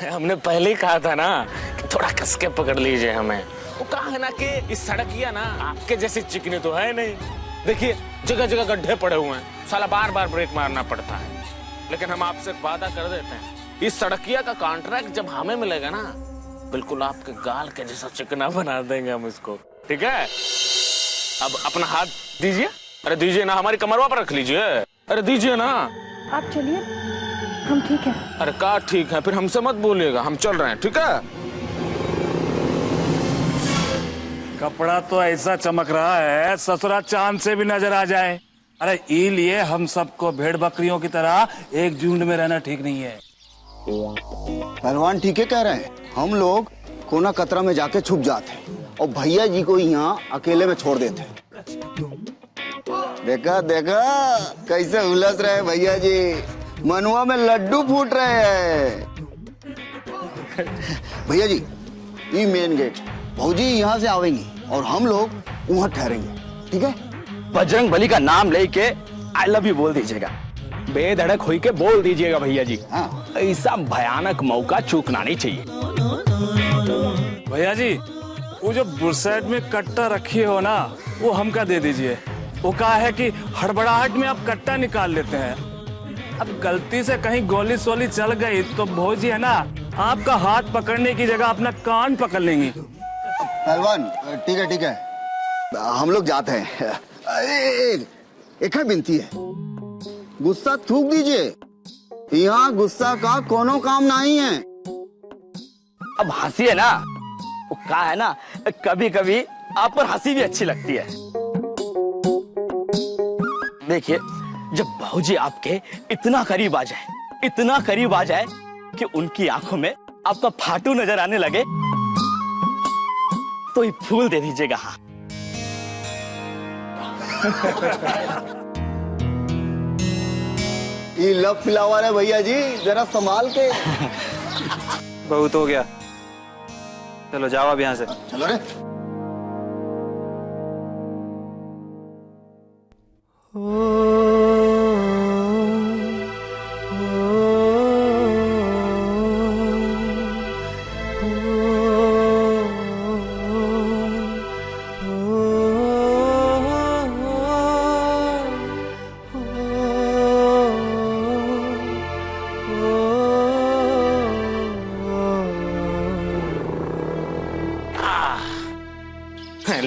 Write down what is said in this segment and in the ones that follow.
हमने पहले ही कहा था ना कि थोड़ा कस के पकड़ लीजिए हमें। वो कहा है ना कि इस सड़किया ना आपके जैसे चिकने तो है नहीं। देखिए जगह जगह गड्ढे पड़े हुए हैं, साला बार बार ब्रेक मारना पड़ता है। लेकिन हम आपसे वादा कर देते हैं, इस सड़किया का कॉन्ट्रैक्ट जब हमें मिलेगा ना, बिल्कुल आपके गाल के जैसा चिकना बना देंगे हम इसको। ठीक है, अब अपना हाथ दीजिए। अरे दीजिए ना, हमारी कमरवा पर रख लीजिए। अरे दीजिए ना। आप चलिए, हम ठीक है। अरे का ठीक है, फिर हमसे मत बोलिएगा, हम चल रहे हैं। ठीक है, कपड़ा तो ऐसा चमक रहा है ससुरा चांद से भी नजर आ जाए। अरे इसलिए हम सबको भेड़ बकरियों की तरह एक झुंड में रहना ठीक नहीं है। पहलवान ठीक है कह रहे हैं, हम लोग कोना कतरा में जाके छुप जाते हैं और भैया जी को यहाँ अकेले में छोड़ देते हैं। देखा देखा कैसे उलझ रहे भैया जी, मनुआ में लड्डू फूट रहे हैं। भैया जी ये मेन गेट, भौजी यहाँ से आवेंगी और हम लोग वहाँ ठहरेंगे। ठीक है, बजरंग बली का नाम लेके आई लव यू बोल दीजिएगा, बेधड़क होई के बोल दीजिएगा भैया जी। हाँ। ऐसा भयानक मौका चूकना नहीं चाहिए। भैया जी वो जो बुरसैट में कट्टा रखी हो ना, वो हमका दे दीजिए। वो कहा है कि हड़बड़ाहट में आप कट्टा निकाल लेते हैं, अब गलती से कहीं गोली सोली चल गई तो भौजी है ना आपका हाथ पकड़ने की जगह अपना कान पकड़ लेंगी। पहलवान ठीक है, हम लोग जाते हैं। एक है विनती है, गुस्सा थूक दीजिए, यहाँ गुस्सा का कोनो काम नहीं है। अब हंसी है ना, वो कहा है ना कभी कभी आप पर हंसी भी अच्छी लगती है। देखिए जब भौजी आपके इतना करीब आ जाए, इतना करीब आ जाए कि उनकी आंखों में आपका फाटू नजर आने लगे, तो ये फूल दे दीजिएगा। हाँ ये लव फ्लावर है भैया जी, जरा संभाल के। बहुत हो गया, चलो जाओ अब यहाँ से। चलो रे।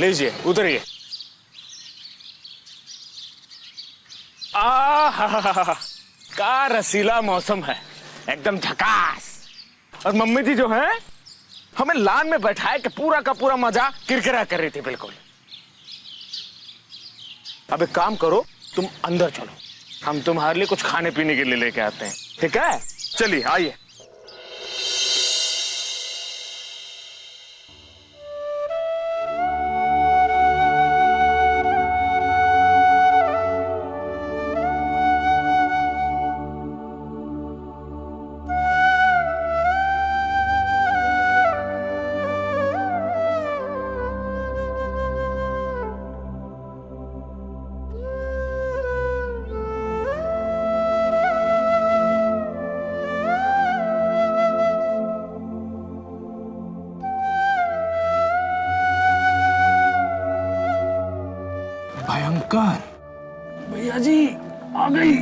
लीजिए उतरिए। का रसीला मौसम है, एकदम झकास। और मम्मी जी जो है हमें लान में बैठाए के पूरा का पूरा मजा किरकिरा कर रही थी बिल्कुल। अब एक काम करो, तुम अंदर चलो, हम तुम्हारे लिए कुछ खाने पीने के लिए लेके आते हैं। ठीक है, चलिए आइए। भयंकर भैया जी आ गई।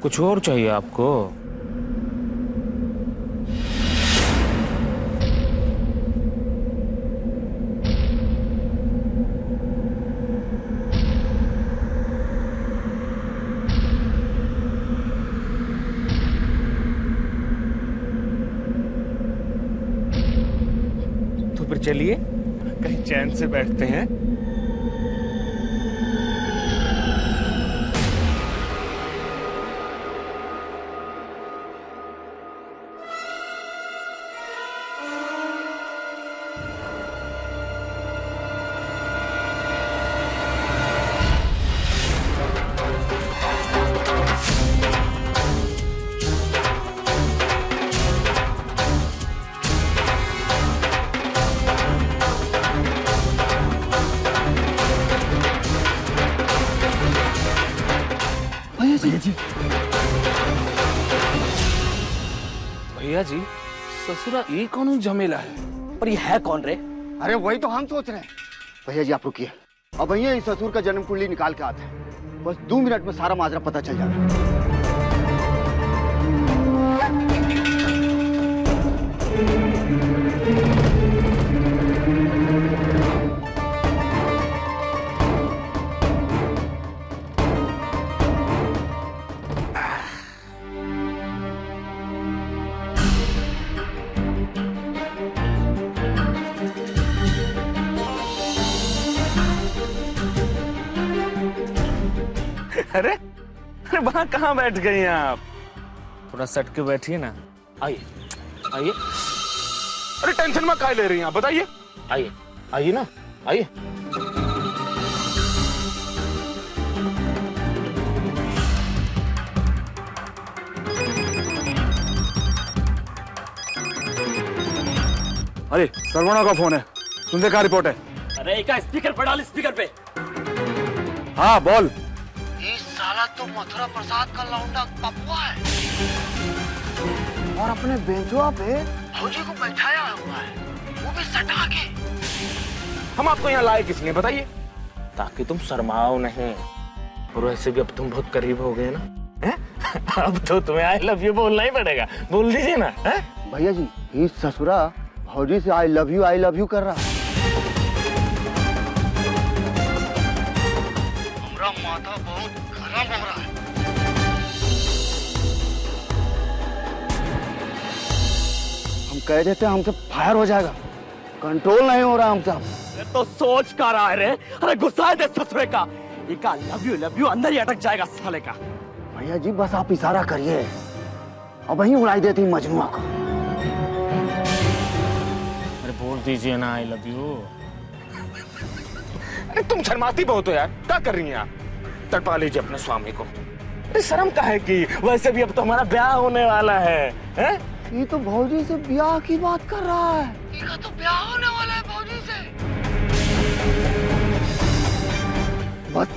कुछ और चाहिए आपको? तो फिर चलिए कहीं चैन से बैठते हैं। भैया जी, ससुरा ये कौन झमेला है? पर ये है कौन रे? अरे वही तो हम सोच रहे हैं। भैया जी आप रुकिए, अब भैया इस ससुर का जन्म कुंडली निकाल के आते हैं। बस 2 मिनट में सारा माजरा पता चल जाएगा। अरे अरे वहां कहाँ बैठ गई हैं आप? थोड़ा सट के बैठिए ना। आइए आइए। अरे टेंशन में काहे ले रही हैं आप, बताइए। आइए आइए ना, आइए। अरे सरवणा का फोन है, सुनते क्या रिपोर्ट है? अरे का स्पीकर पे डाल, स्पीकर पे। हाँ बोल। साला तो मथुरा प्रसाद का लौंडा पप्पा है और अपने बेंचुआ पे फौजी को बैठाया हुआ है, वो भी सटा के। हम आपको यहाँ लाए किस लिए बताइए? ताकि तुम शर्माओ नहीं, और वैसे भी अब तुम बहुत करीब हो गए ना, हैं? अब तो तुम्हें आई लव यू बोलना ही पड़ेगा। बोल दीजिए ना। हैं? भैया जी इस ससुरा फौजी से आई लव यू कर रहा है। हमारा माथा बहुत गरम हो रहा है। हम कह देते हैं हमसे फायर हो जाएगा, कंट्रोल नहीं हो रहा हमसे। तो सोच का रहा है रे? अरे गुस्सा है दे ससुरे का। इका लव यू अंदर ही अटक जाएगा साले का। भैया जी बस आप इशारा करिए और वहीं उड़ाई देती मजनुआ को। अरे बोल दीजिए ना आई लव यू। अरे तुम शर्माती बहुत हो यार, क्या कर रही हैं आप? तड़पा लीजिए अपने स्वामी को। अरे शर्म का है कि वैसे भी अब तो हमारा ब्याह होने वाला है, हैं? ये तो भौजी से ब्याह की बात कर रहा है। इसका तो ब्याह होने वाला है भौजी से। बस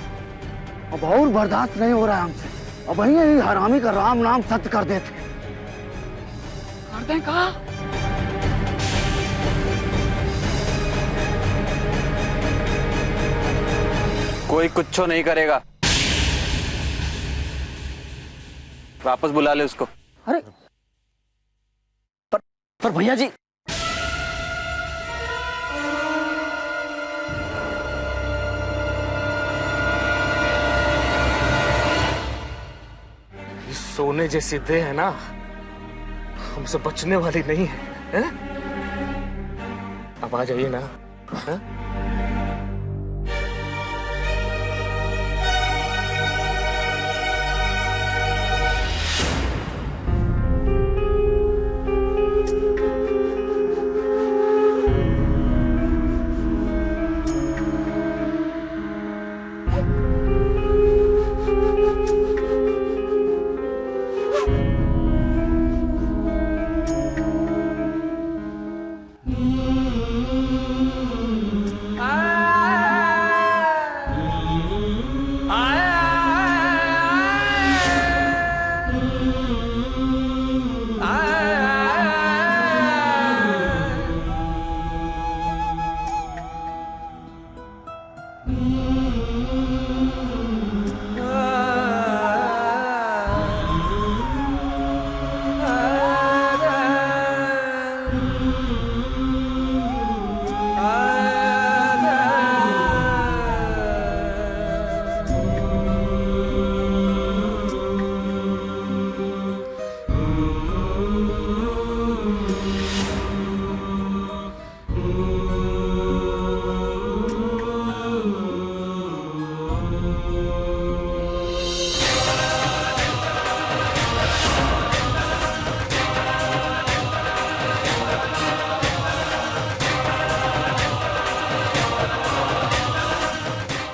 अब और बर्दाश्त नहीं हो रहा है हमसे। अब भैया ये हरामी का राम नाम सत्य कर देते। कर दें कहा? कोई कुछ नहीं करेगा, वापस बुला ले उसको। अरे पर भैया जी सोने जैसी देह है ना, हमसे बचने वाली नहीं है, हैं? अब आ जाइए ना। हैं?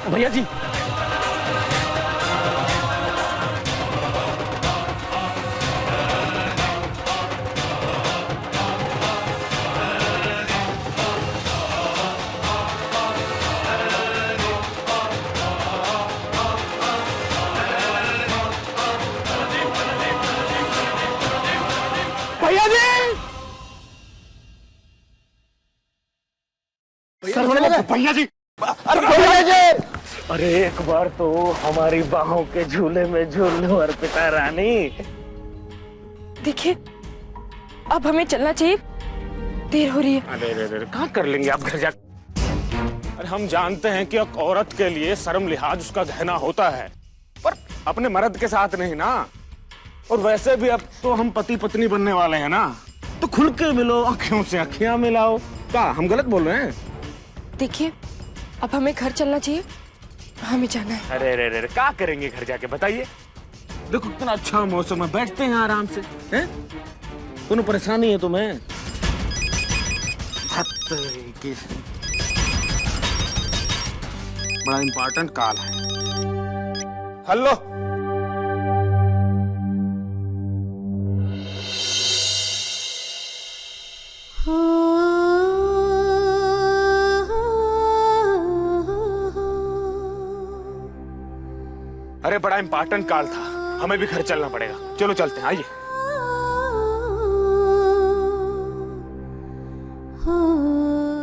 भैया जी, भैया जी, भैया जी, अरे भैया जी, अरे एक बार तो हमारी बाहों के झूले में झूल लो अर्पिता रानी। देखिए, अब हमें चलना चाहिए, देर हो रही है। अरे कहाँ कर लेंगे आप घर जाकर? अरे हम जानते हैं कि एक औरत के लिए शर्म लिहाज उसका गहना होता है, पर अपने मर्द के साथ नहीं ना। और वैसे भी अब तो हम पति पत्नी बनने वाले हैं ना, तो खुल के मिलो, आंखों से आंखें मिलाओ। क्या हम गलत बोल रहे हैं? देखिए, अब हमें घर चलना चाहिए, हमें जाना है। अरे क्या करेंगे घर जाके बताइए? देखो कितना अच्छा मौसम है, बैठते हैं आराम से, हैं? कोनो परेशानी है तुम्हें? बड़ा इंपॉर्टेंट कॉल है। हेलो, अरे बड़ा इंपॉर्टेंट कॉल था, हमें भी घर चलना पड़ेगा। चलो चलते हैं, आइए।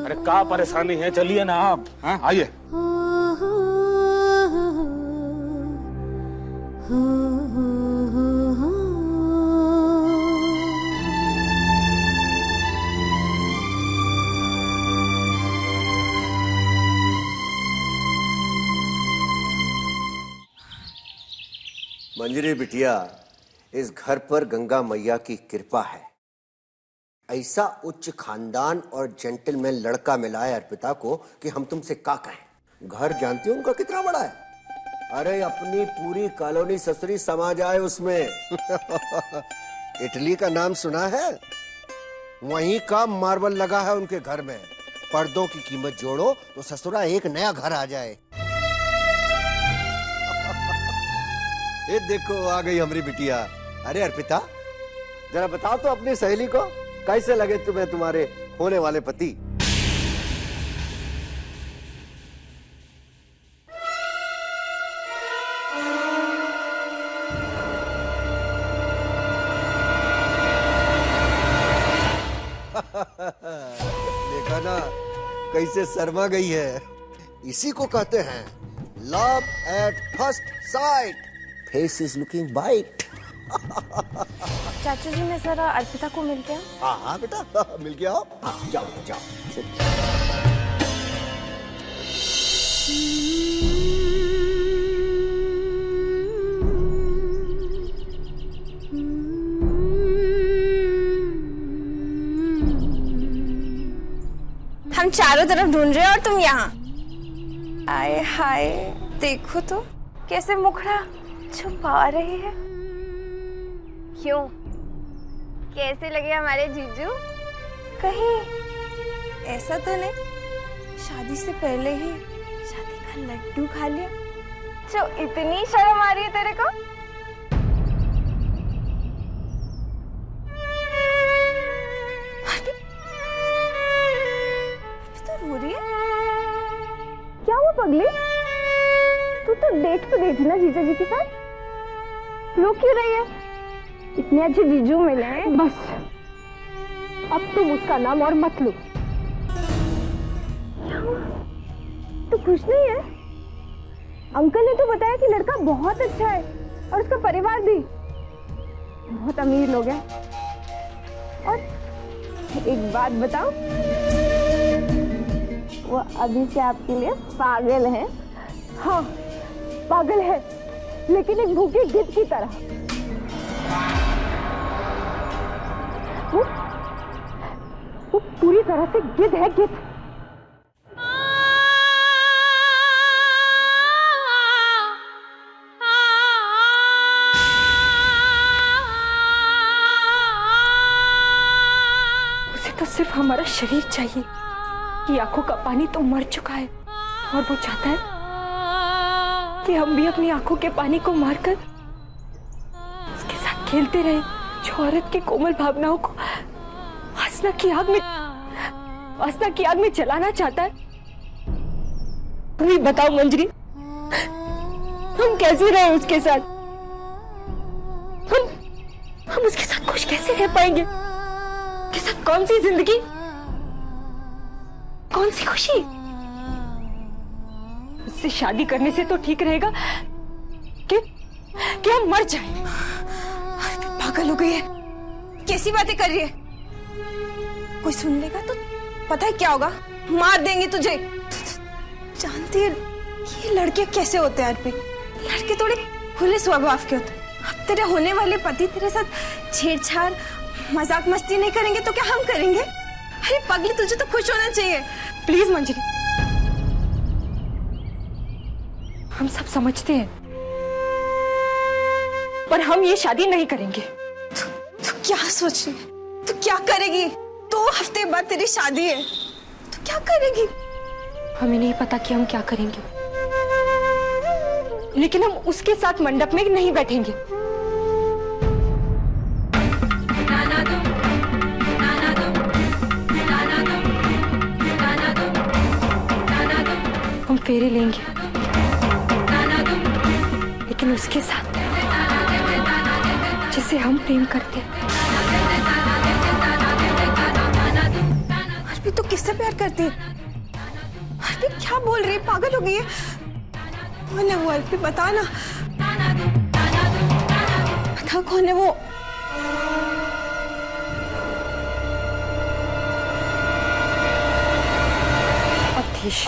अरे क्या परेशानी है, चलिए ना आप, हैं? आइए। मंजरी बिटिया, इस घर पर गंगा मैया की कृपा है। ऐसा उच्च खानदान और जेंटलमैन लड़का मिला है अर्पिता को कि हम तुमसे क्या कहें। घर जानती हो उनका कितना बड़ा है? अरे अपनी पूरी कॉलोनी ससुरी समा जाए उसमें। इटली का नाम सुना है? वहीं का मार्बल लगा है उनके घर में। पर्दों की कीमत जोड़ो तो ससुरा एक नया घर आ जाए। ये देखो आ गई हमारी बिटिया। अरे अर्पिता, जरा बताओ तो अपनी सहेली को, कैसे लगे तुम्हें तुम्हारे होने वाले पति? देखा ना कैसे शर्मा गई है। इसी को कहते हैं love at first sight. Face is looking bite. चाचा जी, मैं जरा अर्पिता को मिलते हैं। हाँ हाँ बेटा, मिल गया हो। हाँ, जाओ जाओ। हम चारों तरफ ढूंढ रहे हैं और तुम यहाँ। आए हाय, देखो तो कैसे मुखड़ा छुपा रही है। क्यों, कैसे लगे हमारे जीजू? कहीं ऐसा तो नहीं शादी से पहले ही शादी का लड्डू खा लिया जो इतनी शर्म आ रही है तेरे को? तो रो रही है? क्या हुआ पगली? तू तो डेट पे गई थी ना जीजा जी के साथ, रो क्यों रही है? इतने अच्छे जीजू मिले हैं। बस अब तुम उसका नाम और मत लो। तू खुश नहीं है? अंकल ने तो बताया कि लड़का बहुत अच्छा है और उसका परिवार भी बहुत अमीर लोग हैं। और एक बात बताओ, वो अभी से आपके लिए पागल है। हाँ पागल है, लेकिन एक भूखे गिद्ध की तरह। वो पूरी तरह से गिद्ध है, गिद्ध। उसे तो सिर्फ हमारा शरीर चाहिए। कि आंखों का पानी तो मर चुका है और वो चाहता है कि हम भी अपनी आंखों के पानी को मारकर उसके साथ खेलते रहे। जो औरत की कोमल भावनाओं को आसना की आग में जलाना चाहता है। तुम ही बताओ मंजरी, हम कैसे रहे उसके साथ? हम उसके साथ खुश कैसे रह पाएंगे? उसके साथ कौन सी जिंदगी, कौन सी खुशी? उससे शादी करने से तो ठीक रहेगा कि हम मर जाएं। पागल हो गई है, कैसी बातें कर रही है? कोई सुन लेगा तो पता है क्या होगा? मार देंगे तुझे। जानती है ये लड़के कैसे होते हैं अर्पित? लड़के थोड़े खुले स्वभाव के होते हैं। अब तेरे होने वाले पति तेरे साथ छेड़छाड़ मजाक मस्ती नहीं करेंगे तो क्या हम करेंगे? अरे पगली, तुझे तो खुश होना चाहिए। प्लीज मंजरी, हम सब समझते हैं, पर हम ये शादी नहीं करेंगे। तू क्या सोच रही है? तू क्या करेगी? 2 हफ्ते बाद तेरी शादी है, तू क्या करेगी? हमें नहीं पता कि हम क्या करेंगे, लेकिन हम उसके साथ मंडप में नहीं बैठेंगे। हम फेरे लेंगे, लेकिन उसके साथ जिसे हम प्रेम करते हैं। अर्पित, तू किससे प्यार करती है? अर्पित क्या बोल रही है? पागल हो गई है? कौन है वो अर्पित? बता ना, बता कौन है वो? अधीश।